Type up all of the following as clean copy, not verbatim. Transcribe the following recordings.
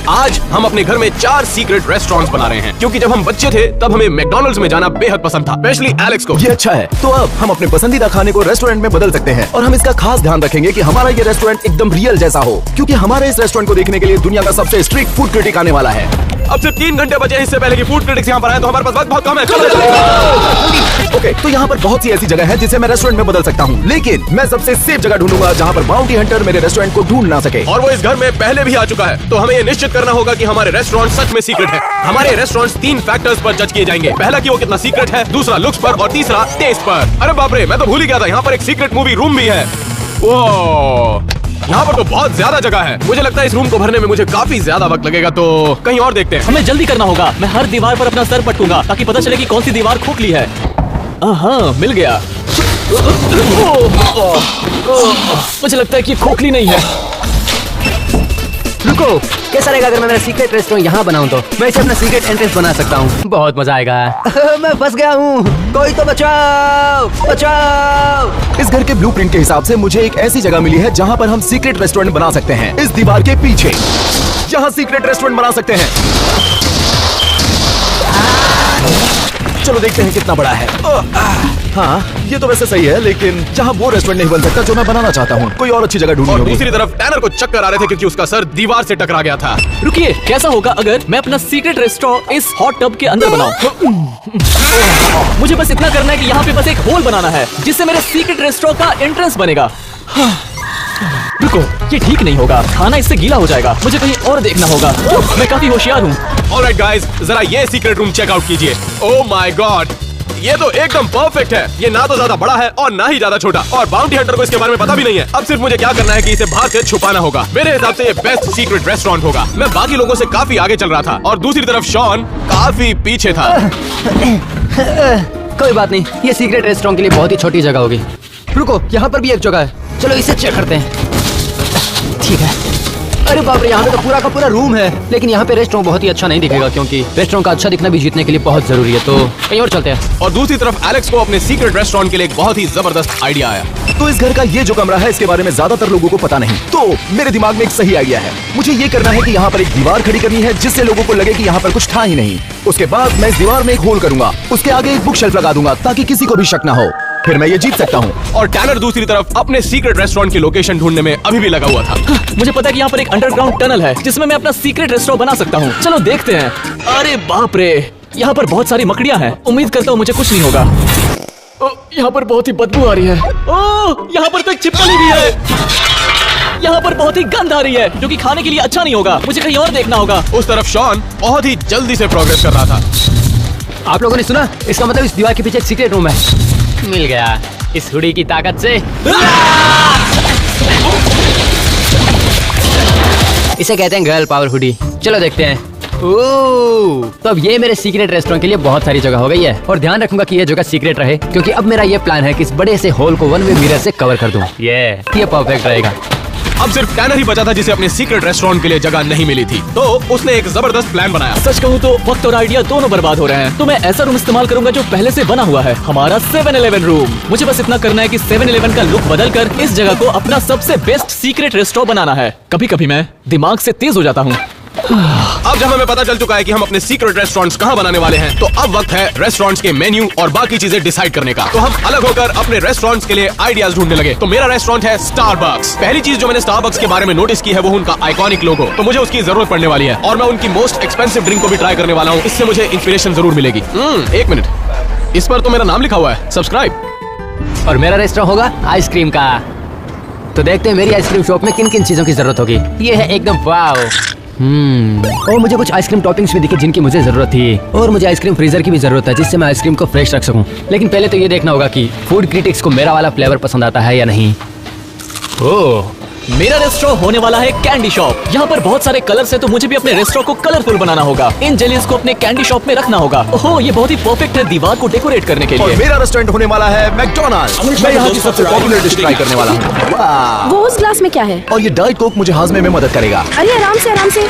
आज हम अपने घर में 4 सीक्रेट रेस्टोरेंट्स बना रहे हैं, क्योंकि जब हम बच्चे थे तब हमें मैकडॉनल्ड्स में जाना बेहद पसंद था, स्पेशली एलेक्स को। ये अच्छा है। तो अब हम अपने पसंदीदा खाने को रेस्टोरेंट में बदल सकते हैं और हम इसका खास ध्यान रखेंगे कि हमारा ये रेस्टोरेंट एकदम रियल जैसा हो, क्योंकि हमारे इस रेस्टोरेंट को देखने के लिए दुनिया का सबसे स्ट्रिक्ट फूड क्रिटिक आने वाला है। अब सिर्फ 3 घंटे बचे, इससे पहले कि फूड क्रिटिक्स यहाँ पर आए तो हमारे पास वक्त बहुत कम है। चलो। ओके, तो यहाँ पर बहुत सी ऐसी जगह है जिसे मैं रेस्टोरेंट में बदल सकता हूँ, लेकिन मैं सबसे सेफ जगह ढूंढूंगा जहाँ पर बाउंटी हंटर मेरे रेस्टोरेंट को ढूंढ ना सके। और वो इस घर में पहले भी आ चुका है, तो हमें ये निश्चित करना होगा कि हमारे रेस्टोरेंट सच में सीक्रेट है। हमारे रेस्टोरेंट्स 3 फैक्टर्स पर जज किए जाएंगे। पहला कि वो कितना सीक्रेट है, दूसरा लुक्स पर और तीसरा टेस्ट पर। अरे बाप रे, मैं तो भूल ही गया था, यहाँ पर एक सीक्रेट मूवी रूम भी है। ओह, यहाँ पर तो बहुत ज्यादा जगह है। मुझे लगता है इस रूम को भरने में मुझे काफी ज्यादा वक्त लगेगा, तो कहीं और देखते हैं। हमें जल्दी करना होगा। मैं हर दीवार पर अपना सर पटकूंगा ताकि पता चले कि कौन सी दीवार खोखली है। हाँ, मिल गया। मुझे लगता है कि खोखली नहीं है। रुको, कैसा रहेगा अगर मैं मेरा सीक्रेट रेस्टोरेंट यहाँ बनाऊँ? तो मैं इसे अपना सीक्रेट एंट्रेंस बना सकता हूँ। बहुत मजा आएगा। मैं फंस गया हूँ, कोई तो बचाओ, बचाओ। इस घर के ब्लूप्रिंट के हिसाब से मुझे एक ऐसी जगह मिली है जहाँ पर हम सीक्रेट रेस्टोरेंट बना सकते हैं। इस दीवार के पीछे यहाँ सीक्रेट रेस्टोरेंट बना सकते हैं। चलो देखते हैं कितना बड़ा है। हाँ, ये तो वैसे सही है, लेकिन जहाँ वो रेस्टोरेंट नहीं बन सकता जो मैं बनाना चाहता हूँ। कोई और अच्छी जगह ढूंढनी और होगी। दूसरी तरफ टैनर को चक्कर आ रहे थे क्योंकि उसका सर दीवार से टकरा गया था। रुकिए, कैसा होगा अगर मैं अपना सीक्रेट रेस्टोरेंट इस हॉट टब के अंदर बनाऊं? मुझे बस इतना करना है कि यहाँ पे बस एक होल बनाना है जिससे मेरे सीक्रेट रेस्टोरेंट का एंट्रेंस बनेगा। रुको, ये ठीक नहीं होगा, खाना इससे गीला हो जाएगा। मुझे कहीं और देखना होगा। मैं काफी होशियार हूँ। ऑलराइट गाइस, जरा ये सीक्रेट रूम चेक आउट कीजिए। ओह माय गॉड, ये तो एकदम परफेक्ट है। ये ना तो ज्यादा बड़ा है और ना ही ज्यादा छोटा, और बाउंटी हंटर को इसके बारे में पता भी नहीं है। अब सिर्फ मुझे क्या करना है कि इसे बाहर से छुपाना होगा। मेरे हिसाब से ये बेस्ट सीक्रेट रेस्टोरेंट होगा। मैं बाकी लोगों से काफी आगे चल रहा था और दूसरी तरफ शॉन काफी पीछे था। कोई बात नहीं, ये सीक्रेट रेस्टोरेंट के लिए बहुत ही छोटी जगह होगी। रुको, यहाँ पर भी एक जगह है, चलो इसे चेक करते हैं। ठीक है। अरे बाप रे, यहाँ पे तो पूरा का पूरा रूम है, लेकिन यहाँ पे रेस्टोरेंट बहुत ही अच्छा नहीं दिखेगा, क्योंकि रेस्टोरेंट का अच्छा दिखना भी जीतने के लिए बहुत जरूरी है। तो कहीं और चलते हैं। और दूसरी तरफ एलेक्स को अपने सीक्रेट रेस्टोरेंट के लिए एक बहुत ही जबरदस्त आइडिया आया। तो इस घर का ये जो कमरा है, इसके बारे में ज्यादातर लोगों को पता नहीं। तो मेरे दिमाग में एक सही आइडिया है। मुझे ये करना है कि यहाँ पर एक दीवार खड़ी करनी है जिससे लोगों को लगे कि यहाँ पर कुछ था ही नहीं। उसके बाद मैं इस दीवार में एक होल करूंगा, उसके आगे एक बुक शेल्फ लगा दूंगा ताकि किसी को भी शक ना हो। फिर मैं ये जीत सकता हूँ। और टैनर दूसरी तरफ अपने सीक्रेट रेस्टोरेंट की लोकेशन ढूंढने में अभी भी लगा हुआ था। मुझे पता है कि यहाँ पर एक अंडरग्राउंड टनल है जिसमें मैं अपना सीक्रेट रेस्टोरेंट बना सकता हूँ। चलो देखते हैं। अरे बाप रे, यहाँ पर बहुत सारी मकड़ियाँ हैं। उम्मीद करता हूँ मुझे कुछ नहीं होगा। यहाँ पर बहुत ही बदबू आ रही है। ओह, यहाँ पर तो एक छिपकली भी है। यहाँ पर बहुत ही गंध आ रही है, जो कि खाने के लिए अच्छा नहीं होगा। मुझे कहीं और देखना होगा। उस तरफ शॉन बहुत ही जल्दी से प्रोग्रेस कर रहा था। आप लोगों ने सुना? इसका मतलब इस दीवार के पीछे एक सीक्रेट रूम है। मिल गया इस हुडी की ताकत से। इसे कहते हैं गर्ल पावर हुडी। चलो देखते हैं। ओह, तो अब ये मेरे सीक्रेट रेस्टोरेंट के लिए बहुत सारी जगह हो गई है, और ध्यान रखूंगा कि ये जगह सीक्रेट रहे, क्योंकि अब मेरा ये प्लान है कि इस बड़े से होल को वन वे मिरर से कवर कर दूं। ये परफेक्ट रहेगा। अब सिर्फ टैनर ही बचा था जिसे अपने सीक्रेट रेस्टोरेंट के लिए जगह नहीं मिली थी, तो उसने एक जबरदस्त प्लान बनाया। सच कहूँ तो वक्त और आइडिया दोनों बर्बाद हो रहे हैं, तो मैं ऐसा रूम इस्तेमाल करूंगा जो पहले से बना हुआ है, हमारा 7-Eleven रूम। मुझे बस इतना करना है कि 7-Eleven का लुक बदलकर इस जगह को अपना सबसे बेस्ट सीक्रेट रेस्टोरेंट बनाना है। कभी कभी मैं दिमाग से तेज हो जाता हूँ। अब जब हमें पता चल चुका है कि हम अपने सीक्रेट रेस्टोरेंट्स कहाँ बनाने वाले हैं, तो अब वक्त है रेस्टोरेंट्स के मेन्यू और बाकी चीजें डिसाइड करने का। तो हम अलग होकर अपने रेस्टोरेंट्स के लिए आइडियाज ढूंढने लगे। तो मेरा रेस्टोरेंट है स्टारबक्स। पहली चीज जो मैंने स्टारबक्स के बारे में नोटिस की है वो उनका आइकॉनिक लोगो। तो मुझे उसकी जरूरत पड़ने वाली है, और मैं उनकी मोस्ट एक्सपेंसिव ड्रिंक को भी ट्राई करने वाला हूँ। इससे मुझे इंस्पिरेशन जरूर मिलेगी। 1 मिनट, इस पर तो मेरा नाम लिखा हुआ है, सब्सक्राइब। और मेरा रेस्टोरेंट होगा आइसक्रीम का। तो देखते हैं मेरी आइसक्रीम शॉप में किन किन चीजों की जरूरत होगी। ये है एकदम वाव। और मुझे कुछ आइसक्रीम टॉपिंग्स भी दिखे जिनकी मुझे जरूरत थी, और मुझे आइसक्रीम फ्रीजर की भी जरूरत है जिससे मैं आइसक्रीम को फ्रेश रख सकूं। लेकिन पहले तो ये देखना होगा कि फूड क्रिटिक्स को मेरा वाला फ्लेवर पसंद आता है या नहीं। ओह, मेरा रेस्टोरेंट होने वाला है कैंडी शॉप। यहाँ पर बहुत सारे कलर्स हैं, तो मुझे भी अपने रेस्टोरेंट को कलरफुल बनाना होगा। इन जेलीज को अपने कैंडी शॉप में रखना होगा। ओह, ये बहुत ही परफेक्ट है दीवार को डेकोरेट करने के और लिए। मेरा रेस्टोरेंट होने वाला है मैकडॉनल्ड्स। मैं यहाँ की सबसे पॉपुलर डिश ट्राई करने वाला हूँ। वाह! वो उस ग्लास में क्या है? और ये डाइट कोक मुझे हाजमे में मदद करेगा। अरे आराम से आराम से।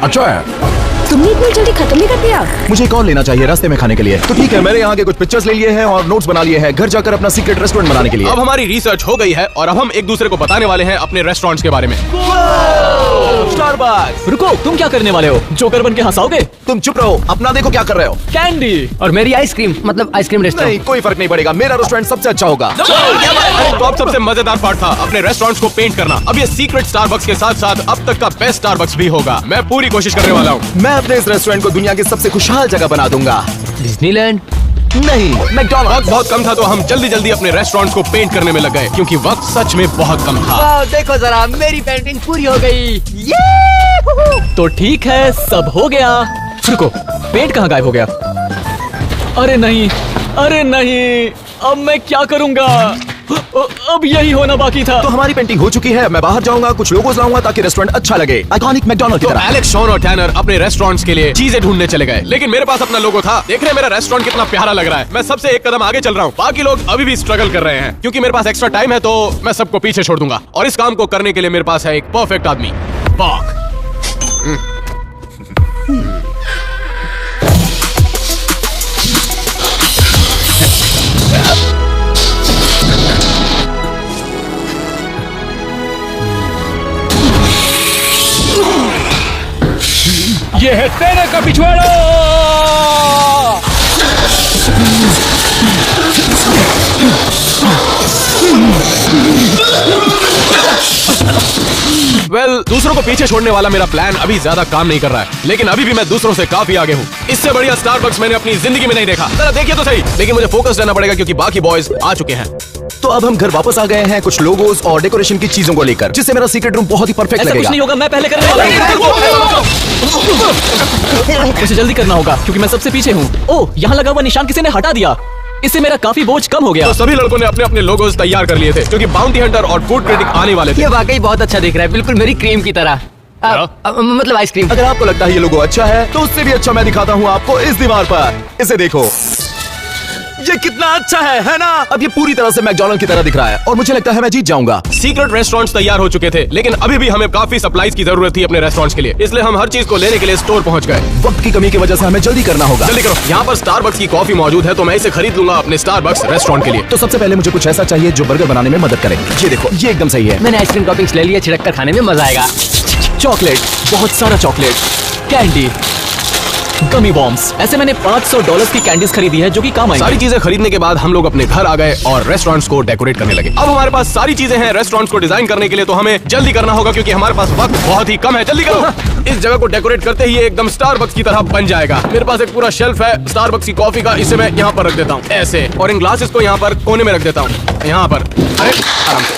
अच्छा है। तुमने इतनी जल्दी खत्म नहीं कर दिया? मुझे एक और लेना चाहिए रास्ते में खाने के लिए। तो ठीक है, मैंने यहाँ के कुछ पिक्चर्स ले लिए हैं और नोट्स बना लिए हैं घर जाकर अपना सीक्रेट रेस्टोरेंट बनाने के लिए। अब हमारी रिसर्च हो गई है और अब हम एक दूसरे को बताने वाले हैं अपने रेस्टोरेंट्स के बारे में। स्टारबक्स। रुको, तुम क्या करने वाले हो? जोकर बन के हंसाओगे? तुम चुप रहो, अपना देखो क्या कर रहे हो। कैंडी। और मेरी आइसक्रीम, मतलब आइसक्रीम रेस्टोरेंट। नहीं, कोई फर्क नहीं पड़ेगा, मेरा रेस्टोरेंट सबसे अच्छा होगा। अरे तो अब सबसे मजेदार पार्ट था अपने रेस्टोरेंट्स को पेंट करना। अब ये सीक्रेट स्टारबक्स के साथ साथ अब तक का बेस्ट स्टारबक्स भी होगा। मैं पूरी कोशिश करने वाला हूँ। मैं अपने इस रेस्टोरेंट को दुनिया की सबसे खुशहाल जगह बना दूंगा। डिज्नीलैंड। नहीं, मैकडॉनल्ड्स। वक्त बहुत कम था तो हम जल्दी जल्दी अपने रेस्टोरेंट्स को पेंट करने में लग गए क्योंकि वक्त सच में बहुत कम था। वाह, देखो जरा, मेरी पेंटिंग पूरी हो गई। तो ठीक है, सब हो गया। रुको, पेंट कहाँ गायब हो गया? अरे नहीं, अरे नहीं, अब मैं क्या करूँगा? अब यही होना बाकी था। तो हमारी पेंटिंग हो चुकी है। मैं बाहर जाऊंगा, कुछ लोगोस लाऊंगा ताकि रेस्टोरेंट अच्छा लगे, आइकॉनिक मैकडॉनल्ड की तो तरह। एलेक्स, शॉन और टैनर अपने रेस्टोरेंट्स के लिए चीजें ढूंढने चले गए, लेकिन मेरे पास अपना लोगो था। देख रहे हैं मेरा रेस्टोरेंट कितना प्यारा लग रहा है। मैं सबसे एक कदम आगे चल रहा हूँ, बाकी लोग अभी भी स्ट्रगल कर रहे हैं। क्योंकि मेरे पास एक्स्ट्रा टाइम है तो मैं सबको पीछे छोड़ दूंगा। और इस काम को करने के लिए मेरे पास है एक परफेक्ट आदमी, बॉक। ये है तेरे का पिछवाड़ा। दूसरों को पीछे छोड़ने वाला मेरा प्लान अभी ज्यादा काम नहीं कर रहा है, लेकिन अभी भी मैं दूसरों से काफी आगे हूँ। इससे बढ़िया स्टारबक्स मैंने अपनी जिंदगी में नहीं देखा। जरा देखिए तो सही। लेकिन मुझे फोकस रहना पड़ेगा क्योंकि बाकी बॉयज आ चुके हैं। तो अब हम घर वापस आ गए हैं कुछ लोगोस और डेकोरेशन की चीजों को लेकर, जिससे मेरा सीक्रेट रूम बहुत ही परफेक्ट ऐसा कुछ लगेगा। नहीं होगा, मैं पहले करने वाला हूँ। मुझे जल्दी करना होगा क्योंकि मैं सबसे पीछे हूँ। ओह, यहाँ लगा हुआ निशान किसी ने हटा दिया। इससे मेरा काफी बोझ कम हो गया। तो सभी लड़कों ने अपने अपने लोगोस तैयार कर लिए थे क्योंकि बाउंटी हंटर और फूड क्रिटिक आने वाले थे। ये वाकई बहुत अच्छा दिख रहा है, बिल्कुल मेरी क्रीम की तरह। मतलब आइसक्रीम। अगर आपको लगता है ये लोगो अच्छा है तो उससे भी अच्छा मैं दिखाता हूँ आपको इस दीवार पर। इसे देखो, ये कितना अच्छा है ना? अब ये पूरी तरह से मैकडॉनल्ड की तरह दिख रहा है और मुझे लगता है मैं जीत जाऊंगा। सीक्रेट रेस्टोरेंट्स तैयार हो चुके थे, लेकिन अभी भी हमें काफी सप्लाईज की जरूरत थी अपने रेस्टोरेंट्स के लिए, इसलिए हम हर चीज को लेने के लिए स्टोर पहुंच गए। वक्त की कमी की वजह से हमें जल्दी करना होगा। जल्दी करो, यहाँ पर स्टारबक्स की कॉफी मौजूद है तो मैं इसे खरीद लूंगा अपने स्टारबक्स रेस्टोरेंट के लिए। तो सबसे पहले मुझे कुछ ऐसा चाहिए जो बर्गर बनाने में मदद करे। ये देखो, ये एकदम सही है। मैंने आइसक्रीम टॉपिंग्स ले लिया, छिड़क कर खाने में मजा आएगा। चॉकलेट, बहुत सारा चॉकलेट, कैंडी, गमी बॉम्ब्स। ऐसे मैंने $500 की कैंडीज खरीदी है जो कि काम आएंगी। सारी चीजें खरीदने के बाद हम लोग अपने घर आ गए और रेस्टोरेंट्स को डेकोरेट करने लगे। अब हमारे पास सारी चीजें हैं रेस्टोरेंट्स को डिजाइन करने के लिए, तो हमें जल्दी करना होगा क्योंकि हमारे पास वक्त बहुत ही कम है। जल्दी करो। इस जगह को डेकोरेट करते ही एकदम स्टारबक्स की तरह बन जाएगा। मेरे पास एक पूरा शेल्फ है स्टारबक्स की कॉफी का, इसे मैं यहाँ पर रख देता हूँ ऐसे, और इन ग्लासेस को यहाँ पर कोने में रख देता हूँ, यहाँ पर। अरे आराम से।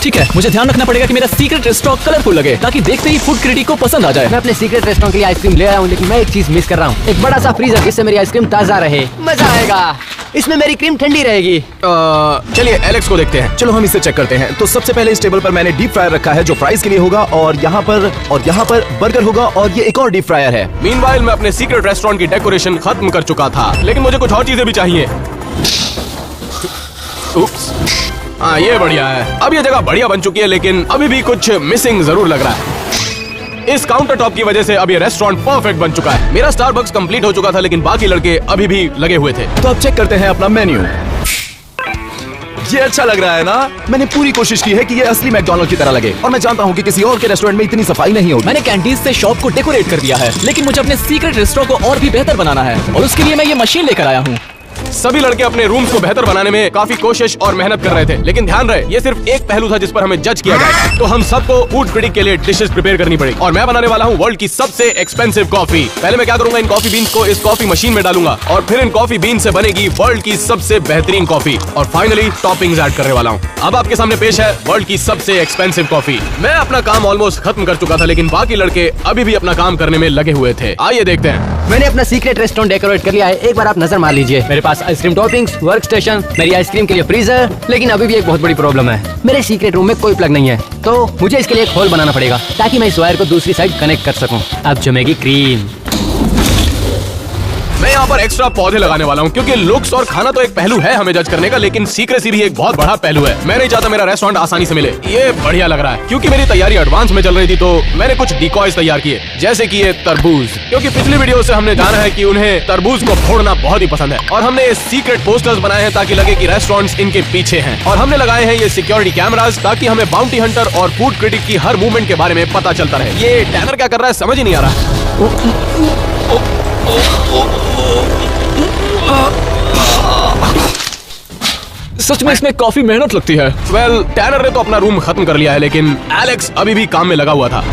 ठीक है, मुझे ध्यान रखना पड़ेगा कि मेरा सीक्रेट रेस्टोरेंट कलरफुल लगे ताकि देखते ही फूड क्रिटिक को पसंद आ जाए। मैं अपने सीक्रेट रेस्टोरेंट के लिए आइसक्रीम ले आया हूँ, लेकिन मैं एक चीज मिस कर रहा हूँ। एक बड़ा सा फ्रीजर जिससे मेरी आइसक्रीम ताजा रहे। मजा आएगा, इसमें मेरी क्रीम ठंडी रहेगी। चलिए एलेक्स को देखते हैं। चलो हम इसे चेक करते हैं। तो सबसे पहले इस टेबल पर मैंने डीप फ्रायर रखा है जो फ्राइज के लिए होगा, और यहाँ पर बर्गर होगा, और ये एक और डीप फ्रायर है। मीनवाइल मैं अपने सीक्रेट रेस्टोरेंट की डेकोरेशन खत्म कर चुका था, लेकिन मुझे कुछ और चीजें भी चाहिए। उप्स। हाँ, ये बढ़िया है। अब ये जगह बढ़िया बन चुकी है, लेकिन अभी भी कुछ मिसिंग जरूर लग रहा है। इस काउंटर टॉप की वजह से अब ये रेस्टोरेंट परफेक्ट बन चुका है। मेरा स्टारबक्स कंप्लीट हो चुका था, लेकिन बाकी लड़के अभी भी लगे हुए थे। तो अब चेक करते हैं अपना मेन्यू। ये अच्छा लग रहा है ना? मैंने पूरी कोशिश की है कि ये असली मैकडॉनल्ड की तरह लगे, और मैं जानता हूँ कि किसी और के रेस्टोरेंट में इतनी सफाई नहीं होगी। मैंने कैंटीन से शॉप को डेकोरेट कर दिया है, लेकिन मुझे अपने सीक्रेट रेस्टोरेंट को और भी बेहतर बनाना है, और उसके लिए मैं ये मशीन लेकर आया हूँ। सभी लड़के अपने रूम्स को बेहतर बनाने में काफी कोशिश और मेहनत कर रहे थे, लेकिन ध्यान रहे ये सिर्फ एक पहलू था जिस पर हमें जज किया जाएगा। तो हम सबको फूड क्रिटिक के लिए डिशेस प्रिपेयर करनी पड़ी, और मैं बनाने वाला हूँ वर्ल्ड की सबसे एक्सपेंसिव कॉफी। पहले मैं क्या करूंगा, इन कॉफी बीन्स को इस कॉफी मशीन में डालूंगा, और फिर इन कॉफी बीन से बनेगी वर्ल्ड की सबसे बेहतरीन कॉफी, और फाइनली टॉपिंग्स ऐड करने वाला हूँ। अब आपके सामने पेश है वर्ल्ड की सबसे एक्सपेंसिव कॉफी। मैं अपना काम ऑलमोस्ट खत्म कर चुका था, लेकिन बाकी लड़के अभी भी अपना काम करने में लगे हुए थे। आइए देखते हैं। मैंने अपना सीक्रेट रेस्टोरेंट डेकोरेट कर लिया है, एक बार आप नजर मार लीजिए। मेरे पास आइसक्रीम टॉपिंग्स, वर्क स्टेशन, मेरी आइसक्रीम के लिए फ्रीजर, लेकिन अभी भी एक बहुत बड़ी प्रॉब्लम है। मेरे सीक्रेट रूम में कोई प्लग नहीं है, तो मुझे इसके लिए एक होल बनाना पड़ेगा ताकि मैं इस वायर को दूसरी साइड कनेक्ट कर सकूं। अब जमेगी क्रीम। मैं यहाँ पर एक्स्ट्रा पौधे लगाने वाला हूँ, क्योंकि लुक्स और खाना तो एक पहलू है हमें जज करने का, लेकिन सीक्रेसी भी एक बहुत बड़ा पहलू है। मैं नहीं चाहता मेरा रेस्टोरेंट आसानी से मिले। ये बढ़िया लग रहा है। क्योंकि मेरी तैयारी एडवांस में चल रही थी, तो मैंने कुछ डिकॉयज तैयार किए, जैसे कि ये तरबूज, क्योंकि पिछली वीडियो से हमने जाना है कि उन्हें तरबूज को फोड़ना बहुत ही पसंद है। और हमने ये सीक्रेट पोस्टर्स बनाए हैं ताकि लगे कि रेस्टोरेंट्स इनके पीछे हैं। और हमने लगाए हैं ये सिक्योरिटी कैमरास ताकि हमें बाउंटी हंटर और फूड क्रिटिक की हर मूवमेंट के बारे में पता चलता रहे। ये टैनर क्या कर रहा है समझ ही नहीं आ रहा। सच में इसमें काफी मेहनत लगती है। वेल, टैनर ने तो अपना रूम खत्म कर लिया है, लेकिन एलेक्स अभी भी काम में लगा हुआ था।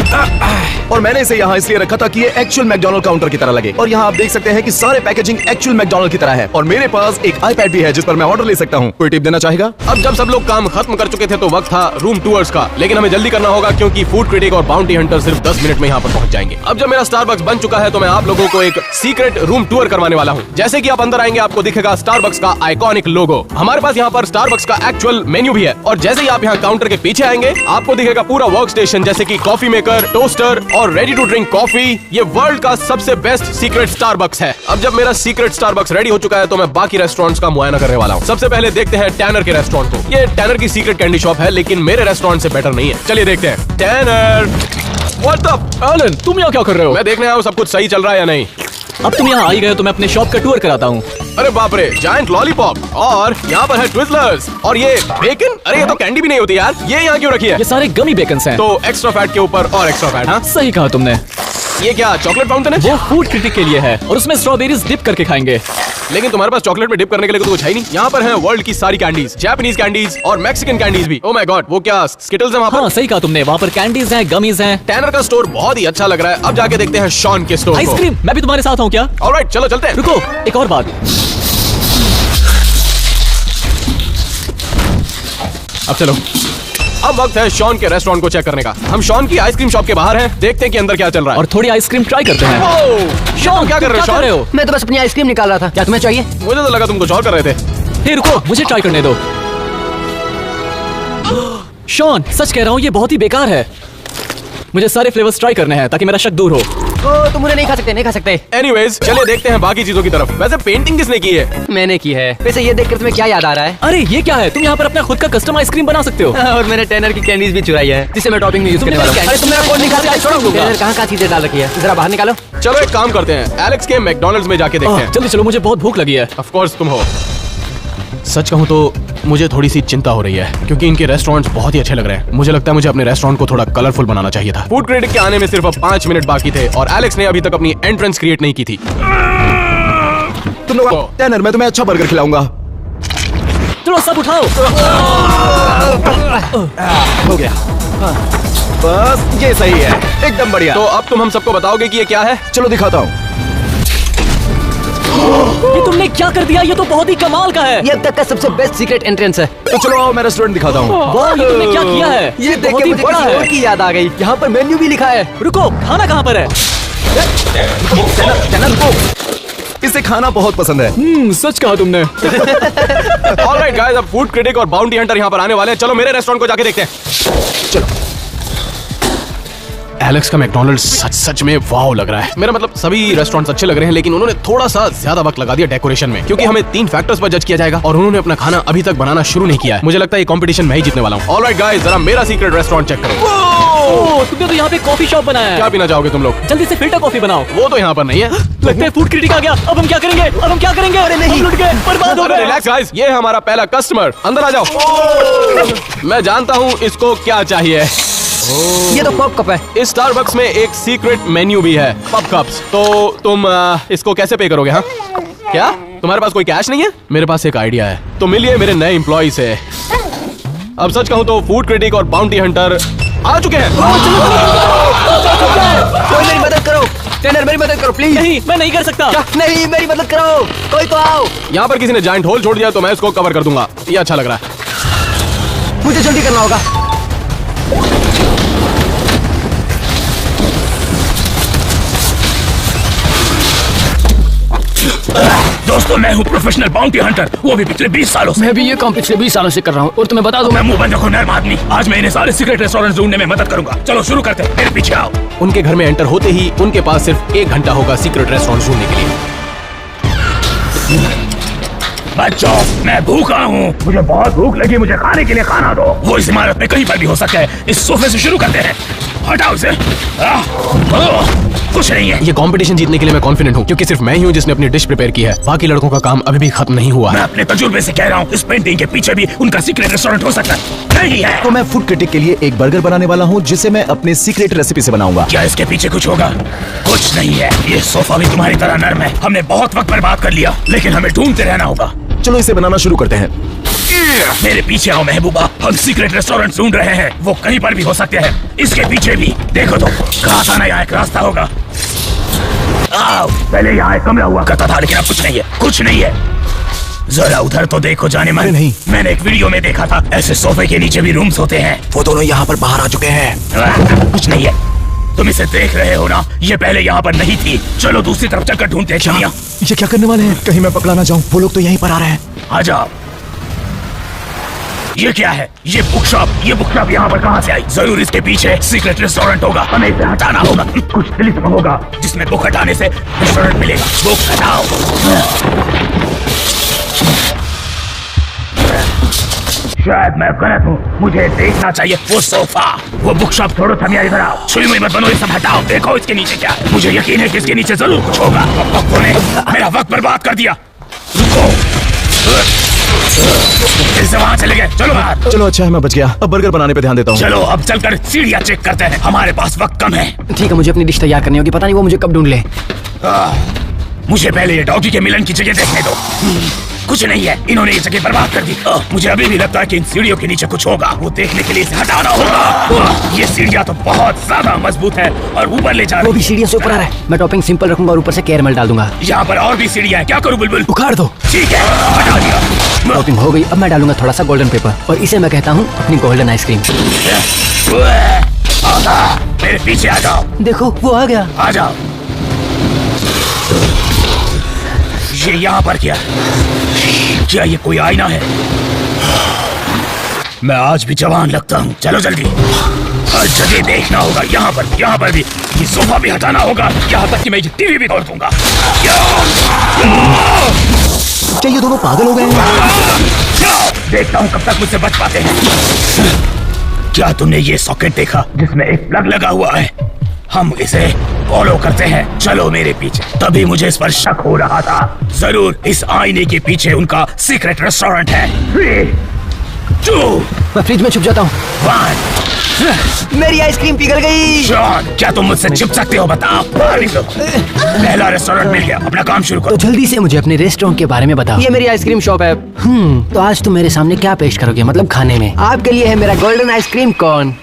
और मैंने इसे यहाँ इसलिए रखा था कि ये एक्चुअल मैकडॉनल्ड काउंटर की तरह लगे। और यहाँ आप देख सकते हैं कि सारे पैकेजिंग एक्चुअल मैकडॉनल्ड की तरह है। और मेरे पास एक आईपैड भी है जिस पर मैं ऑर्डर ले सकता हूँ। कोई टिप देना चाहेगा? अब जब सब लोग काम खत्म कर चुके थे तो वक्त था रूम टूर्स का, लेकिन हमें जल्दी करना होगा क्योंकि फूड क्रिटिक और बाउंटी हंटर सिर्फ 10 मिनट में यहाँ पर पहुँच जाएंगे। अब जब मेरा स्टारबक्स बन चुका है तो मैं आप लोगों को एक सीक्रेट रूम टूर करवाने वाला हूँ। जैसे कि आप अंदर आएंगे आपको दिखेगा स्टारबक्स का आइकॉनिक लोगो। हमारे पास यहाँ पर स्टारबक्स का एक्चुअल मेन्यू भी है। और जैसे ही आप यहाँ काउंटर के पीछे आएंगे आपको दिखेगा पूरा वर्क स्टेशन, जैसे कि कॉफी मेकर, टोस्टर और रेडी टू ड्रिंक कॉफी। ये वर्ल्ड का सबसे बेस्ट सीक्रेट स्टारबक्स है। अब जब मेरा सीक्रेट स्टारबक्स रेडी हो चुका है तो मैं बाकी रेस्टोरेंट्स का मुआयना करने वाला हूँ। सबसे पहले देखते हैं टैनर के रेस्टोरेंट को। ये टैनर की सीक्रेट कैंडी शॉप है, लेकिन मेरे रेस्टोरेंट से बेटर नहीं है। चलिए देखते हैं। Tenor, what up? एलन, तुम यहाँ क्या कर रहे हो? मैं देखने आया हूँ सब कुछ सही चल रहा है या नहीं। अब तुम यहाँ आ ही गए तो मैं अपने शॉप का टूर कराता हूँ। अरे बाप रे, जायंट लॉलीपॉप, और यहाँ पर है ट्विज़लर्स, और ये बेकन। अरे ये तो कैंडी भी नहीं होती यार, ये यहाँ क्यों रखी है? ये सारे गमी बेकन्स हैं। तो एक्स्ट्रा फैट के ऊपर और एक्स्ट्रा फैट। हाँ, सही कहा तुमने। ये क्या चॉकलेट फाउंटेन है? वो फूड क्रिटिक के लिए है और उसमें स्ट्रॉबेरीज डिप करके खाएंगे। लेकिन तुम्हारे पास चॉकलेट में डिप करने के लिए तो कुछ है ही नहीं। यहाँ पर है वर्ल्ड की सारी कैंडीज, जापानीज कैंडीज और मैक्सिकन कैंडीज भी। ओह माय गॉड, वो क्या स्किटल्स है वहाँ पर? हाँ सही कहा तुमने, वहाँ पर कैंडीज हैं, गमीज हैं। टैनर का स्टोर बहुत ही अच्छा लग रहा है। अब जाके देखते हैं शॉन के स्टोर को। आइसक्रीम, मैं भी तुम्हारे साथ हूँ क्या? ऑलराइट, चलो चलते हैं। रुको, एक और बात। अब चलो, अब वक्त है शॉन के रेस्टोरेंट को चेक करने का। हम शॉन की आइसक्रीम शॉप के बाहर हैं, देखते हैं कि अंदर क्या चल रहा है। और थोड़ी आइसक्रीम ट्राई करते हैं। शॉन क्या कर रहे हो? शॉन, मैं तो बस अपनी आइसक्रीम निकाल रहा था। क्या तुम्हें चाहिए? मुझे तो लगा तुम कुछ और कर रहे थे। हे रुको, मुझे ट्राई करने दो। शॉन, सच कह रहा हूँ ये बहुत ही बेकार है। मुझे सारे फ्लेवर्स ट्राई करने हैं ताकि मेरा शक दूर हो। तुम उन्हें नहीं खा सकते, नहीं खा सकते। एनीवेज, चलिए देखते हैं बाकी चीजों की तरफ। वैसे पेंटिंग किसने की है? मैंने की है। वैसे ये देखकर तुम्हें क्या याद आ रहा है? अरे ये क्या है? तुम यहाँ पर अपना खुद का कस्टम आइसक्रीम बना सकते हो। और मैंने टैनर की कैंडीज भी चुराई है जिसे मैं टॉपिंग में यूज करने वाला हूं। अरे तुम मेरा फोन निकाल के आइसक्रीम दूंगा। टैनर कहाँ चीजें डाल रखी है, जरा बाहर निकालो। चलो एक काम करते हैं, एलेक्स के मैकडॉनल्ड्स में जाके देखते हैं। जल्दी चलो, मुझे बहुत भूख लगी है। ऑफ कोर्स तुम हो। सच कहूँ तो मुझे थोड़ी सी चिंता हो रही है क्योंकि इनके रेस्टोरेंट्स बहुत ही अच्छे लग रहे हैं। मुझे लगता है मुझे अपने रेस्टोरेंट को थोड़ा कलरफुल बनाना चाहिए था। फूड क्रिटिक के आने में सिर्फ अब 5 मिनट बाकी थे और एलेक्स ने अभी तक अपनी एंट्रेंस क्रिएट नहीं की थी। तुम लोग टैनर, मैं तुम्हें अच्छा बर्गर खिलाऊंगा। चलो सब उठाओ। हो गया। हाँ, बस ये सही है, एकदम बढ़िया। तो अब तुम हम सबको बताओगे कि ये क्या है? चलो दिखाता हूँ। ये तुमने क्या कर दिया? ये तो बहुत ही कमाल का है। ये अब तक का सबसे बेस्ट सीक्रेट एंट्रेंस है। तो चलो आओ मैं रेस्टोरेंट दिखाता हूँ। वाह, ये तुमने क्या किया है? ये देख बहुत के ही मुझे बड़ा किसी और है। की याद आ गई। यहाँ पर मेन्यू भी लिखा है। रुको, खाना कहाँ पर है? टैनर को इसे खाना बहुत पसंद है। सच कहा तुमने। ऑलराइट गाइस, अब फूड क्रिटिक और बाउंटी हंटर यहाँ पर आने वाले हैं। चलो मेरे रेस्टोरेंट को जाके देखते हैं। चलो। एलेक्स का मैकडॉनल्ड्स सच में वाव लग रहा है। मेरा मतलब सभी रेस्टोरेंट्स अच्छे लग रहे हैं, लेकिन उन्होंने थोड़ा सा ज्यादा वक्त लगा दिया डेकोरेशन में, क्योंकि हमें 3 फैक्टर्स पर जज किया जाएगा और उन्होंने अपना खाना अभी तक बनाना शुरू नहीं किया है। मुझे लगता है ये कंपटीशन मैं ही जीतने वाला हूँ। ऑलराइट गाइस, जरा मेरा सीक्रेट रेस्टोरेंट चेक करो। ओह, तुमने तो यहाँ पे कॉफी शॉप बनाया है। क्या पीना चाहोगे तुम लोग? जल्दी से फिल्टर कॉफी बनाओ। वो तो यहाँ पर नहीं है। लगता है फूड क्रिटिक आ गया। अब हम क्या करेंगे? अब हम क्या करेंगे? अरे नहीं, लुट गए, बर्बाद हो गए। रिलैक्स गाइस, ये है हमारा पहला कस्टमर। अंदर आ जाओ। मैं जानता हूँ इसको क्या चाहिए। ये तो पॉप कप है। इस स्टारबक्स में एक सीक्रेट मेन्यू भी है, पब कप्स। तो तुम इसको कैसे पे करोगे? हाँ, क्या तुम्हारे पास कोई कैश नहीं है? मेरे पास एक आइडिया है, तो मिलिए मेरे नए एम्प्लॉय से। अब सच कहूँ तो फूड क्रिटिक और बाउंटी हंटर आ चुके हैं। कोई मेरी मदद करो, टैनर मेरी मदद करो प्लीज। नहीं, मैं नहीं कर सकता। नहीं, मेरी मदद करो, कोई तो आओ। यहाँ पर किसी ने जायंट होल छोड़ दिया तो मैं इसको कवर कर दूंगा। ये अच्छा लग रहा है। मुझे जल्दी करना होगा। दोस्तों, मैं हूँ प्रोफेशनल बाउंटी हंटर, वो भी पिछले 20 सालों से। मैं भी ये काम पिछले 20 सालों से कर रहा हूँ और तुम्हें बता दूं, मैं मुंह बंद रखो नर्म आदमी। आज मैं इन्हें सारे सीक्रेट रेस्टोरेंट ढूंढने में मदद करूंगा। चलो शुरू करते हैं, मेरे पीछे आओ। उनके घर में एंटर होते ही उनके पास सिर्फ 1 घंटा होगा सीक्रेट रेस्टोरेंट ढूंढने के लिए। बच्चों, मैं भूखा हूँ, मुझे बहुत भूख लगी, मुझे खाने के लिए खाना दो। वो इस इमारत में कहीं पर भी हो सकता है। इस सोफे से शुरू करते हैं। हटाओ इसे। कुछ नहीं है। ये कंपटीशन जीतने के लिए मैं कॉन्फिडेंट हूँ, क्योंकि सिर्फ मैं ही हूँ जिसने अपनी डिश प्रिपेयर की है। बाकी लड़कों का काम अभी भी खत्म नहीं हुआ मैं है। अपने तजुर्बे से कह रहा हूँ, इस पेंटिंग के पीछे भी उनका सीक्रेट रेस्टोरेंट हो सकता है। नहीं है। तो मैं फूड क्रिटिक के लिए एक बर्गर बनाने वाला हूँ, जिसे मैं अपने सीक्रेट रेसिपी से बनाऊंगा। क्या इसके पीछे कुछ होगा? कुछ नहीं है। ये सोफा भी तुम्हारी तरह नर्म है। हमने बहुत वक्त बर्बाद कर लिया, लेकिन हमें ढूंढते रहना होगा। चलो इसे बनाना शुरू करते हैं। मेरे पीछे आओ महबूबा, हम सीक्रेट रेस्टोरेंट ढूंढ रहे हैं। वो कहीं पर भी हो सकते हैं। इसके पीछे भी देखो तो, कहाँ सा नया एक रास्ता होगा। आओ, पहले यहाँ एक कमरा हुआ करता था, लेकिन अब कुछ नहीं है। कुछ नहीं है। जरा उधर तो देखो जाने मन। नहीं। मैंने एक वीडियो में देखा था, ऐसे सोफे के नीचे भी रूम्स होते हैं। वो दोनों यहाँ पर बाहर आ चुके हैं। कुछ नहीं है। तुम इसे देख रहे हो ना? ये पहले यहाँ पर नहीं थी। चलो दूसरी तरफ चक्कर ढूंढते हैं। शमिया, ये क्या करने वाले हैं? कहीं मैं पकड़ा ना जाऊं। वो लोग तो यहीं पर आ रहे हैं। आ जाओ। ये क्या है? ये बुक शॉप यहाँ पर कहाँ से आई? जरूर इसके पीछे सीक्रेट रेस्टोरेंट होगा। हमें इसे हटाना होगा। कुछ तिलिस्म होगा जिसमें बुक हटाने से रेस्टोरेंट मिलेगा। बुक हटाओ। शायद मैं गलत हूँ, मुझे देखना चाहिए। वो सोफा, वो बुक शॉप छोड़ो। थमिया इधर आओ। छुई मुई मत बनो, ये सब हटाओ। देखो इसके नीचे क्या है। मुझे यकीन है कि इसके नीचे जरूर कुछ होगा। वक्तों ने मेरा वक्त बर्बाद कर दिया। रुको, फिर से वहाँ चले गए। चलो बाहर। चलो अच्छा है मैं बच गया। अब बर्गर बनाने पे ध्यान देता हूँ। चलो अब चलकर सीढ़ियाँ चेक करते हैं। हमारे पास वक्त कम है। ठीक है, मुझे अपनी डिश तैयार करनी होगी। पता नहीं वो मुझे कब ढूंढ ले। मुझे पहले ये डॉगी के मिलन की जगह देखने दो। कुछ नहीं है। इन्होंने ये जगह बर्बाद कर दी। मुझे अभी भी लगता है कि इन सीढ़ियों के नीचे कुछ होगा। वो देखने के लिए इसे हटाना होगा। ये सीढ़ियाँ तो बहुत ज्यादा मजबूत है और ऊपर ले जा वो भी सीढ़ियों से ऊपर आ रहा है। मैं टॉपिंग सिंपल रखूंगा और ऊपर से कैरमल डाल दूंगा। यहाँ पर और भी सीढ़ियाँ हैं। क्या करूँ बुलबुल? उखाड़ दो। ठीक है, हटा दिया। टॉपिंग हो गई। अब मैं डालूंगा थोड़ा सा गोल्डन पेपर और इसे मैं कहता हूँ अपनी गोल्डन आइसक्रीम। मेरे पीछे आ जाओ। देखो वो आ गया। आ जाओ। ये यहाँ पर क्या? क्या ये कोई आईना है? मैं आज भी जवान लगता हूँ। चलो जल्दी, हर जगह देखना होगा। यहाँ पर भी। ये सोफा भी हटाना होगा। यहाँ तक कि मैं ये टीवी भी तोड़ दूंगा। क्या ये दोनों पागल हो गए हैं? देखता हूँ कब तक मुझसे बच पाते हैं। क्या तुमने ये सॉकेट देखा जिसमें एक प्लग लगा हुआ है? हम इसे फॉलो करते हैं। चलो मेरे पीछे। तभी मुझे इस पर शक हो रहा था। जरूर इस आईने के पीछे उनका सीक्रेट रेस्टोरेंट है। 3, 2, मैं फ्रिज में छुप जाता हूँ। 1। मेरी आइसक्रीम पिघल गई। शॉन, क्या तुम मुझसे छिप सकते हो? बताओ। पहला रेस्टोरेंट मिल गया। अपना काम शुरू तो करो। जल्दी से मुझे अपने रेस्टोरेंट के बारे में बताओ। ये मेरी आइसक्रीम शॉप है। तो आज तुम मेरे सामने क्या पेश करोगे? मतलब खाने में। आपके लिए है मेरा गोल्डन आइसक्रीम कोन।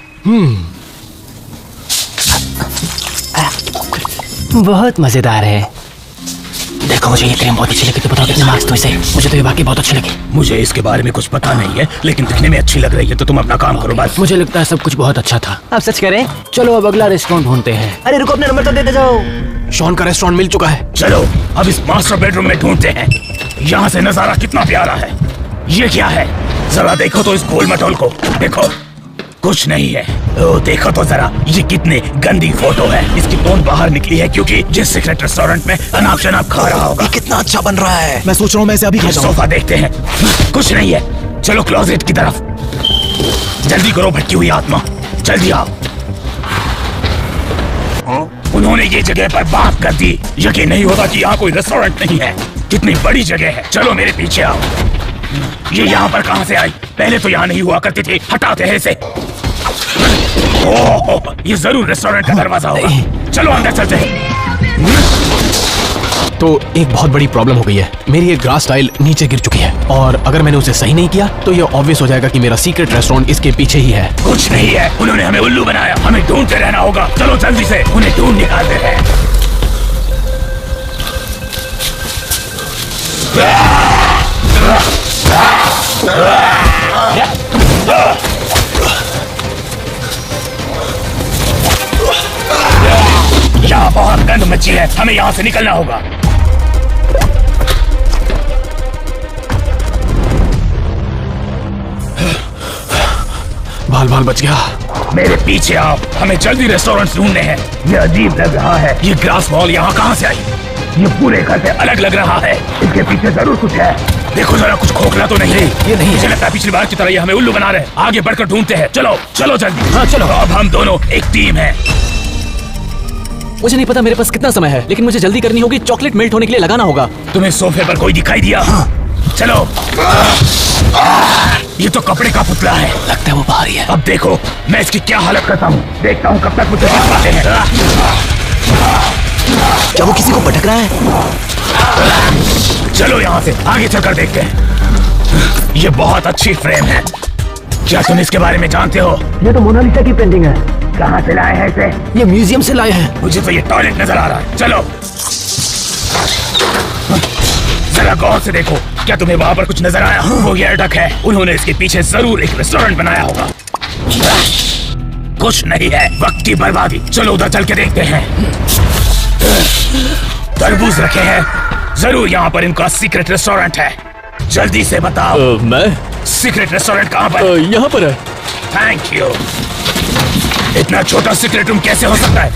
बहुत मजेदार है। देखो मुझे ये क्रीम बहुत अच्छी लगी। तो बताओ कितने मार्क्स तो इसे? मुझे तो ये बाकी बहुत अच्छी लगी। मुझे इसके बारे में कुछ पता नहीं है, लेकिन दिखने में अच्छी लग रही है। तो तुम अपना काम करो बस। मुझे लगता है सब कुछ बहुत अच्छा था। अब सच करें? चलो अब अगला रेस्टोरेंट ढूंढते हैं। अरे रुको, अपना नंबर तो देते जाओ। शॉन का रेस्टोरेंट मिल चुका है। चलो अब इस मास्टर बेडरूम में ढूंढते हैं। यहाँ से नजारा कितना प्यारा है। ये क्या है? जरा देखो तो इस गोल मटोल को। देखो, कुछ नहीं है। ओ देखो तो जरा, ये कितने गंदी फोटो है। इसकी टोन बाहर निकली है क्योंकि जिस सीक्रेट रेस्टोरेंट में अनाब शनाब खा रहा होगा। ये कितना अच्छा बन रहा है। मैं सोच रहा हूँ मैं इसे अभी खा जाऊँ। सोफा देखते हैं। कुछ नहीं है। चलो क्लोजेट की तरफ। जल्दी करो भटकी हुई आत्मा, जल्दी आओ। उन्होंने ये जगह पर बात कर दी। यकीन नहीं होता कि यहाँ कोई रेस्टोरेंट नहीं है। कितनी बड़ी जगह है। चलो मेरे पीछे आओ। ये यहाँ पर कहाँ से आई? पहले तो यहाँ नहीं हुआ करती थी। हटाते हैं इसे। ओह, ये जरूर रेस्टोरेंट का दरवाजा होगा। चलो अंदर चलते हैं। तो एक बहुत बड़ी प्रॉब्लम हो गई है। मेरी एक ग्रास टाइल नीचे गिर चुकी है और अगर मैंने उसे सही नहीं किया तो ये ऑब्वियस हो जाएगा कि मेरा सीक्रेट रेस्टोरेंट इसके पीछे ही है। कुछ नहीं है। उन्होंने हमें उल्लू बनाया। हमें ढूंढते रहना होगा। चलो जल्दी से उन्हें ढूंढ निकालते हैं। यहाँ बहुत गंद मची है। हमें यहाँ से निकलना होगा। बाल बाल बच गया। मेरे पीछे आओ। हमें जल्दी रेस्टोरेंट ढूंढने हैं। ये अजीब लग रहा है। ये ग्लास वॉल यहाँ कहाँ से आई? ये पूरे घर से अलग लग रहा है। इसके पीछे जरूर कुछ है। देखो जरा कुछ खोखला तो नहीं है। ये नहीं है। मुझे लगता है पिछली बार की तरह ये हमें उल्लू बना रहे हैं। आगे बढ़कर ढूंढते हैं। चलो चलो जल्दी। हाँ, चलो। अब हम दोनों एक टीम है। मुझे नहीं पता मेरे पास कितना समय है, लेकिन मुझे जल्दी करनी होगी। चॉकलेट मेल्ट होने के लिए लगाना होगा। तुम्हें सोफे पर कोई दिखाई दिया? चलो। ये तो कपड़े का पुतला है। लगता है वो बाहर ही है। अब देखो मैं इसकी क्या हालत करता हूँ। देखता हूँ कब तक मुझे जीत पाते हैं। क्या वो किसी को भटक रहा है? चलो यहाँ से आगे चलकर देखते हैं। ये बहुत अच्छी फ्रेम है। क्या तुम इसके बारे में जानते हो? ये तो मोनालिसा की पेंटिंग है। कहाँ से लाए हैं इसे? ये म्यूजियम से लाए हैं। मुझे तो ये टॉयलेट नजर आ रहा है। चलो जरा गौर से देखो। क्या तुम्हें वहाँ पर कुछ नजर आया? वो ये अटक है। उन्होंने इसके पीछे जरूर एक रेस्टोरेंट बनाया होगा। कुछ नहीं है, वक्त की बर्बादी। चलो उधर चल के देखते हैं। तरबूज रखे हैं। जरूर यहाँ पर इनका सीक्रेट रेस्टोरेंट है। जल्दी से बताओ। मैं सीक्रेट रेस्टोरेंट कहाँ पर? यहाँ पर है। Thank you. इतना छोटा सीक्रेट रूम कैसे हो सकता है?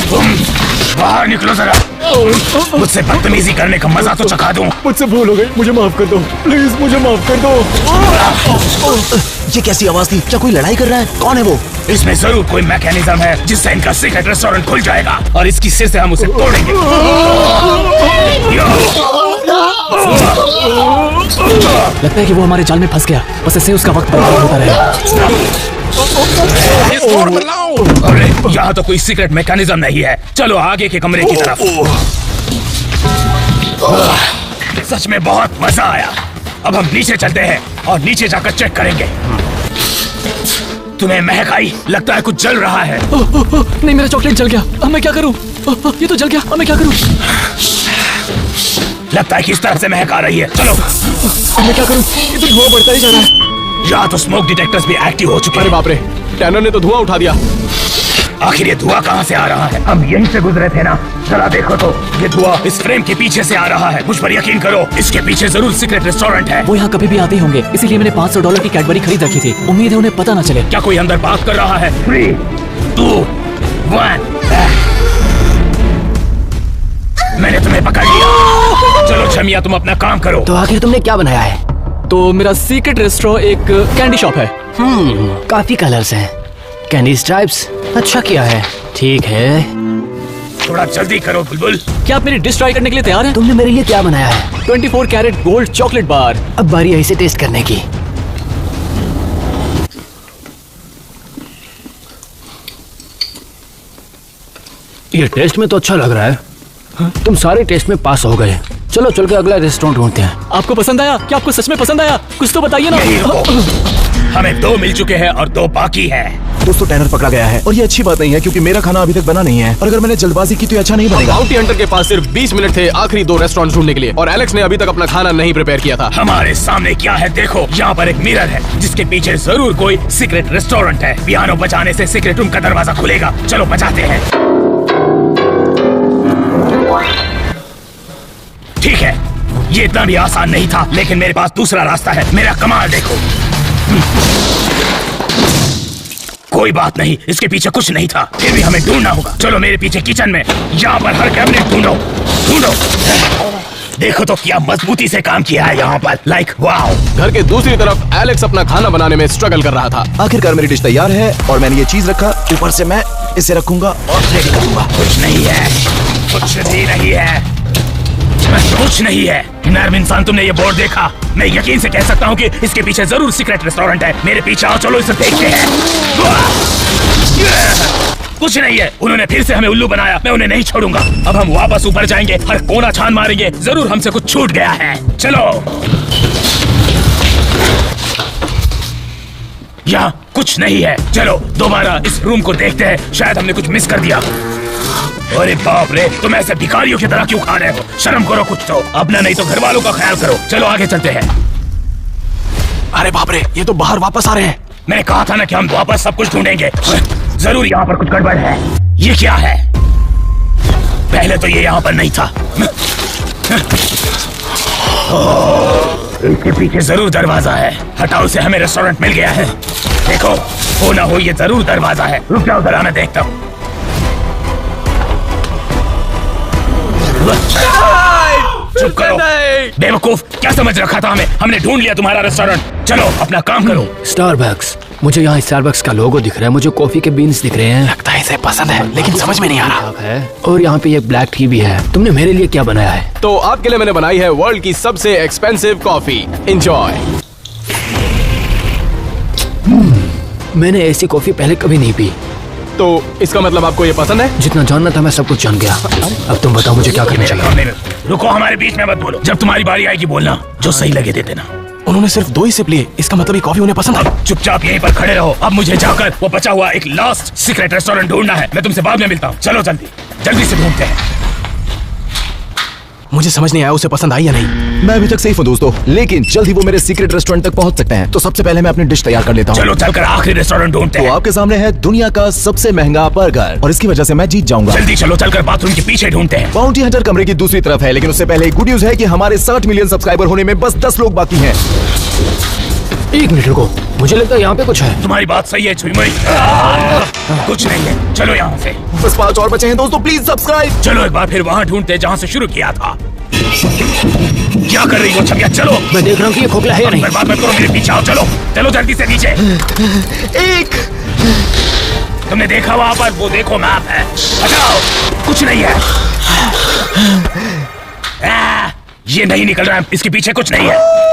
तुम बाहर निकलो जरा। मुझसे बदतमीजी करने का मजा तो चखा दूं। मुझसे भूल हो गई, मुझे माफ कर दो प्लीज, मुझे माफ कर दो। ये कैसी आवाज थी? क्या कोई लड़ाई कर रहा है? कौन है वो? इसमें जरूर कोई मैकेनिज्म है जिससे इनका सीक्रेट रेस्टोरेंट खुल जाएगा और इसकी सिर से हम उसे तोड़ेंगे। लगता है कि वो हमारे जाल में फंस गया। बस ऐसे उसका वक्त बर्बाद होता रहेगा। अरे यहाँ तो कोई सीक्रेट मैकेनिज्म नहीं है। चलो आगे के कमरे की तरफ। सच में बहुत मजा आया। अब हम नीचे चलते हैं और नीचे जाकर चेक करेंगे। तुम्हें महक आई? लगता है कुछ जल रहा है। नहीं, मेरा चॉकलेट जल गया। अब मैं क्या करूं? ये तो जल गया। अब मैं क्या करूं? लगता है कि इस तरफ से महक आ रही है। चलो अब मैं क्या करूं? ये तो धुआं बढ़ता ही जा रहा है। यहाँ तो स्मोक डिटेक्टर्स भी एक्टिव हो चुके अरे हैं। बाप रे, टैनर ने तो धुआं उठा दिया। आखिर ये धुआं कहाँ से आ रहा है? हम यहीं से गुजरे थे ना। जरा देखो तो, ये धुआं इस फ्रेम के पीछे से आ रहा है। मुझ पर यकीन करो, इसके पीछे जरूर सीक्रेट रेस्टोरेंट है। वो यहाँ कभी भी आते ही होंगे, इसीलिए मैंने $500 की कैडबरी खरीद रखी थी। उम्मीद है उन्हें पता ना चले। क्या कोई अंदर बात कर रहा है? 3, 2, 1। मैंने तुम्हें पकड़ लिया। चलो छमिया, तुम अपना काम करो। तो आखिर तुमने क्या बनाया है? तो मेरा सीक्रेट रेस्टोरेंट एक कैंडी शॉप है। काफी कलर्स हैं। Candy stripes. अच्छा किया है। ठीक है। थोड़ा जल्दी करो बुलबुल। क्या आप मेरी डिश ट्राई करने के लिए तैयार हैं? तुमने मेरे लिए क्या बनाया है? 24 कैरेट गोल्ड चॉकलेट बार। अब बारी है इसे टेस्ट करने की। ये टेस्ट में तो अच्छा लग रहा है। तुम सारे टेस्ट में पास हो गए। चलो चल के अगला रेस्टोरेंट ढूंढते हैं। आपको पसंद आया? क्या आपको सच में पसंद आया? कुछ तो बताइए ना। यही रुको। हमें 2 मिल चुके हैं और 2 बाकी है। दोस्तों, टैनर पकड़ा गया है और ये अच्छी बात नहीं है क्योंकि मेरा खाना अभी तक बना नहीं है और अगर मैंने जल्दबाजी की तो ये अच्छा नहीं बनेगा। बाउंटी हंटर के पास सिर्फ 20 मिनट थे आखिरी 2 रेस्टोरेंट ढूंढने के लिए और एलेक्स ने अभी तक अपना खाना नहीं प्रिपेयर किया था। हमारे सामने क्या है देखो। यहाँ पर एक मिरर है जिसके पीछे जरूर कोई सीक्रेट रेस्टोरेंट है। पियानो बजाने से सीक्रेट रूम का दरवाजा खुलेगा। चलो बजाते हैं। ठीक है, ये इतना भी आसान नहीं था, लेकिन मेरे पास दूसरा रास्ता है। मेरा कमाल देखो। कोई बात नहीं, इसके पीछे कुछ नहीं था, फिर भी हमें ढूंढना होगा। चलो मेरे पीछे किचन में। यहाँ पर हर कैबिनेट ढूंढो ढूंढो। देखो तो क्या मजबूती से काम किया है यहाँ पर। Like wow. घर के दूसरी तरफ एलेक्स अपना खाना बनाने में स्ट्रगल कर रहा था। आखिरकार मेरी डिश तैयार है और मैंने ये चीज रखा। ऊपर से मैं इसे रखूंगा और रेडी कर दूंगा। कुछ नहीं है, कुछ भी नहीं है, कुछ नहीं है। नर्म इंसान, तुमने ये बोर्ड देखा? मैं यकीन से कह सकता हूँ कि इसके पीछे जरूर सीक्रेट रेस्टोरेंट है। मेरे पीछे आओ, चलो इसे देखते हैं। कुछ नहीं है। उन्होंने फिर से हमें उल्लू बनाया। मैं उन्हें नहीं छोड़ूंगा। अब हम वापस ऊपर जाएंगे, हर कोना छान मारेंगे। जरूर हमसे कुछ छूट गया है। चलो। यहाँ कुछ नहीं है। चलो दोबारा इस रूम को देखते हैं, शायद हमने कुछ मिस कर दिया। अरे बाप रे, तुम ऐसे भिखारियों की तरह क्यों खा रहे हो? शर्म करो कुछ तो। अपना नहीं तो घर वालों का ख्याल करो। चलो आगे चलते हैं। अरे बाप रे, ये तो बाहर वापस आ रहे हैं। मैंने कहा था ना कि हम वापस सब कुछ ढूंढेंगे। जरूर यहाँ पर कुछ गड़बड़ है। ये क्या है? पहले तो ये यहाँ पर नहीं था। इसके पीछे जरूर दरवाजा है। हटाओ से, हमें रेस्टोरेंट मिल गया है। देखो, हो ना हो ये जरूर दरवाजा है। रुक जाओ जरा, मैं देखता हूँ। चुप करो बेवकूफ, क्या समझ रखा था हमें? हमने ढूंढ लिया तुम्हारा रेस्टोरेंट। चलो अपना काम करो। स्टारबक्स, मुझे यहाँ स्टारबक्स का लोगो दिख रहा है, मुझे कॉफी के बीन्स दिख रहे हैं। लगता है इसे पसंद है, लेकिन समझ में नहीं आ रहा है। और यहाँ पे ये ब्लैक टी भी है। तुमने मेरे लिए क्या बनाया है? तो आपके लिए मैंने बनाई है वर्ल्ड की सबसे एक्सपेंसिव कॉफी। एंजॉय। मैंने ऐसी कॉफी पहले कभी नहीं पी। तो इसका मतलब आपको ये पसंद है? जितना जानना था मैं सब कुछ जान गया। अब तुम बताओ मुझे क्या करना चाहिए। रुको, हमारे बीच में मत बोलो। जब तुम्हारी बारी आएगी बोलना, जो सही लगे दे देना। उन्होंने सिर्फ 2 ही सिप लिए, इसका मतलब ये कॉफी उन्हें पसंद है। अब चुपचाप यहीं पर खड़े रहो। अब मुझे जाकर वो बचा हुआ एक लास्ट सीक्रेट रेस्टोरेंट ढूंढना है। मैं तुमसे बाद में मिलता हूँ। चलो जल्दी जल्दी से ढूंढते हैं। मुझे समझ नहीं आया उसे पसंद आई या नहीं। मैं अभी तक सेफ हूँ दोस्तों, लेकिन जल्द ही वो मेरे सीक्रेट रेस्टोरेंट तक पहुंच सकते हैं। तो सबसे पहले मैं अपनी डिश तैयार कर लेता हूँ। चलो चलकर आखिरी रेस्टोरेंट ढूंढते तो हैं। आपके सामने है दुनिया का सबसे महंगा बर्गर, और इसकी वजह से मैं जीत जाऊंगा। जल्दी चलो, चलकर बाथरूम के पीछे ढूंढते हैं। बाउंटी हंटर कमरे की दूसरी तरफ है, लेकिन उससे पहले गुड न्यूज है कि हमारे 60 मिलियन सब्सक्राइबर होने में बस 10 लोग बाकी हैं। 1 मिनट रुको, मुझे लगता है यहाँ पे कुछ है। तुम्हारी बात सही है छुईमुई। कुछ नहीं है, चलो यहाँ से। बस 5 और बचे हैं दोस्तों, प्लीज सब्सक्राइब। चलो एक बार फिर वहाँ ढूंढते हैं जहाँ से शुरू किया था। क्या कर रही हो छमिया? चलो। मैं देख रहा हूँ कि ये खोखला है या नहीं। बर्बाद मत करो, मेरे पीछे आओ। चलो चलो जल्दी से नीचे। तुमने देखा वहाँ पर? वो देखो मैप है। हटाओ, कुछ नहीं है। ये नहीं निकल रहा है, इसके पीछे कुछ नहीं है।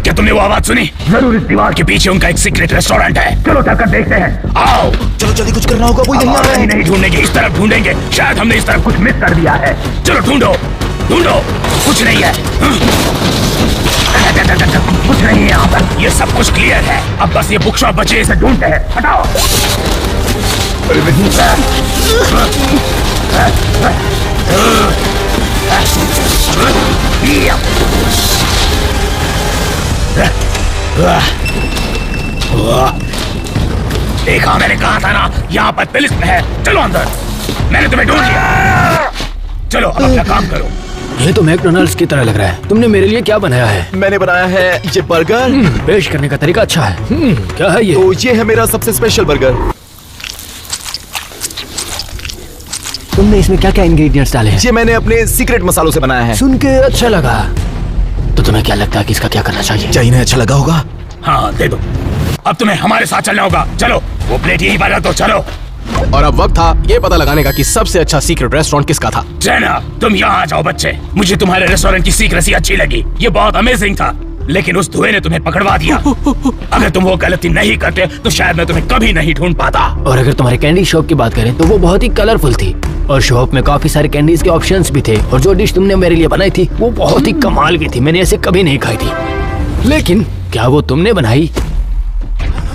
क्या तुमने वो आवाज सुनी? जरूर इस दीवार के पीछे उनका एक सीक्रेट रेस्टोरेंट है। चलो चलकर देखते हैं। आओ चलो जल्दी, कुछ करना होगा, कोई नहीं आ रहा है। नहीं ढूंढेंगे, इस तरफ ढूंढेंगे। शायद हमने इस तरफ कुछ मिस कर दिया है। चलो ढूंढो ढूंढो, कुछ नहीं है। कुछ नहीं है यहाँ पर, ये सब कुछ क्लियर है। अब बस ये बुक शॉप बची है, इसे ढूंढते हैं। हटाओ। देखा, मैंने कहा था ना यहाँ पर पुलिस में है। चलो अंदर, मैंने तुम्हें ढूंढ लिया। चलो अब अपना काम करो। ये तो मैकडॉनल्ड्स की तरह लग रहा है। तुमने मेरे लिए क्या बनाया है? मैंने बनाया है ये बर्गर। पेश करने का तरीका अच्छा है। क्या है ये? तो ये है मेरा सबसे स्पेशल बर्गर। तुमने इसमें क्या क्या इंग्रेडिएंट्स डाले हैं? ये मैंने अपने सीक्रेट मसालों से बनाया है। सुन के अच्छा लगा। तो तुम्हें क्या लगता है कि इसका क्या करना चाहिए? क्या इन्हें अच्छा लगा होगा? हाँ दे दो। अब तुम्हें हमारे साथ चलना होगा। चलो वो प्लेट यहीं पर रख दो। चलो। और अब वक्त था ये पता लगाने का कि सबसे अच्छा सीक्रेट रेस्टोरेंट किसका था। जेना, तुम यहाँ आ जाओ बच्चे। मुझे तुम्हारे रेस्टोरेंट की सीक्रेसी अच्छी लगी। ये बहुत अमेजिंग था, लेकिन उस धुएं ने तुम्हें पकड़वा दिया। अगर तुम वो गलती नहीं करते तो शायद मैं तुम्हें कभी नहीं ढूंढ पाता। और अगर तुम्हारे कैंडी शॉप की बात करें तो वो बहुत ही कलरफुल थी, और शॉप में काफी सारे कैंडीज के ऑप्शंस भी थे। और जो डिश तुमने मेरे लिए बनाई थी वो बहुत ही कमाल की थी। मैंने ऐसे कभी नहीं खाई थी। लेकिन क्या वो तुमने बनाई?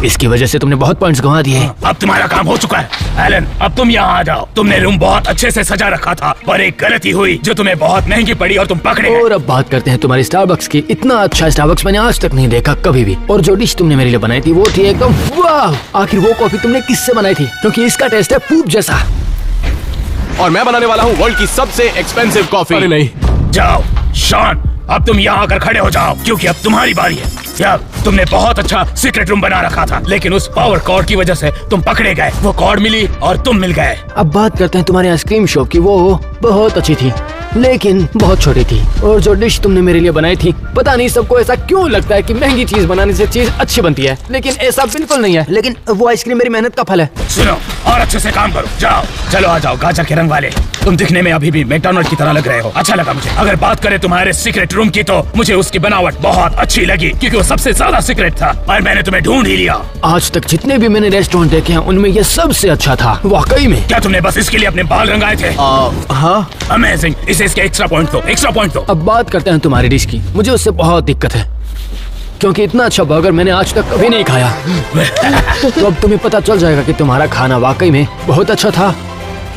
इसकी वजह से तुमने बहुत पॉइंट्स गंवा दिए। अब तुम्हारा काम हो चुका है। एलन, अब तुम यहाँ आ जाओ। तुमने रूम बहुत अच्छे से सजा रखा था, पर एक गलती हुई जो तुम्हें बहुत महंगी पड़ी और तुम पकड़े गए। और अब बात करते हैं तुम्हारी स्टारबक्स की। इतना अच्छा स्टारबक्स मैंने आज तक नहीं देखा कभी भी। और जो डिश तुमने मेरे लिए बनाई थी वो थी एकदम वाह। आखिर वो कॉफी तुमने किससे बनाई थी? क्योंकि इसका टेस्ट है पूप जैसा। और मैं बनाने वाला हूँ वर्ल्ड की सबसे एक्सपेंसिव कॉफी। अरे नहीं, जाओ शॉन, अब तुम यहाँ आकर खड़े हो जाओ, क्योंकि अब तुम्हारी बारी है। यार, तुमने बहुत अच्छा सीक्रेट रूम बना रखा था, लेकिन उस पावर कॉर्ड की वजह से तुम पकड़े गए। वो कॉर्ड मिली और तुम मिल गए। अब बात करते हैं तुम्हारी आइसक्रीम शॉप की। वो बहुत अच्छी थी, लेकिन बहुत छोटी थी। और जो डिश तुमने मेरे लिए बनाई थी, पता नहीं सबको ऐसा क्यों लगता है कि महंगी चीज बनाने से चीज अच्छी बनती है, लेकिन ऐसा बिल्कुल नहीं है। लेकिन वो आइसक्रीम मेरी मेहनत का फल है। सुनो और अच्छे से काम करो। जाओ, चलो आ जाओ गाजर के रंग वाले। तुम दिखने में अभी भी मैकडॉनल्ड की तरह लग रहे हो। अच्छा लगा मुझे। अगर बात करें तुम्हारे सीक्रेट रूम की, तो मुझे उसकी बनावट बहुत अच्छी लगी, क्योंकि वो सबसे ज्यादा सीक्रेट था और मैंने तुम्हें ढूंढ ही लिया। आज तक जितने भी मैंने रेस्टोरेंट देखे हैं उनमें ये सबसे अच्छा था। वाकई में। क्या तुमने बस इसके लिए अपने बाल रंगाए थे? हाँ। अमेजिंग। इसे इसके एक्स्ट्रा पॉइंट दो, एक्स्ट्रा पॉइंट दो। अब बात करते हैं तुम्हारी डिश की। मुझे उससे बहुत दिक्कत है, क्योंकि इतना अच्छा बर्गर मैंने आज तक कभी नहीं खाया। तो अब तुम्हें पता चल जाएगा कि तुम्हारा खाना वाकई में बहुत अच्छा था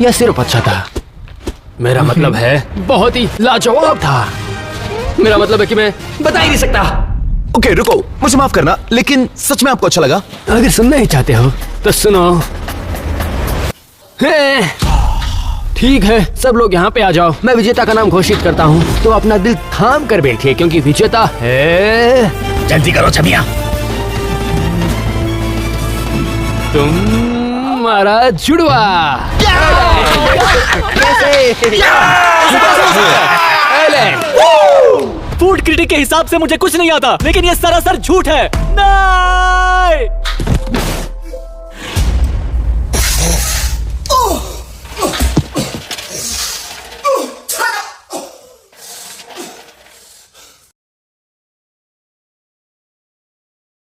या सिर्फ अच्छा था। मेरा मतलब है बहुत ही लाजवाब था। मेरा मतलब है कि मैं बता ही नहीं सकता। ओके रुको, मुझे माफ करना, लेकिन सच में आपको अच्छा लगा? अगर सुनना ही चाहते हो तो सुनो। ठीक है, सब लोग यहाँ पे आ जाओ। मैं विजेता का नाम घोषित करता हूँ, तो अपना दिल थाम कर बैठिए, क्योंकि विजेता है। जल्दी करो छमिया। तुम्हारा जुड़वा। फूड क्रिटिक के हिसाब से मुझे कुछ नहीं आता, लेकिन ये सरासर झूठ है। ना!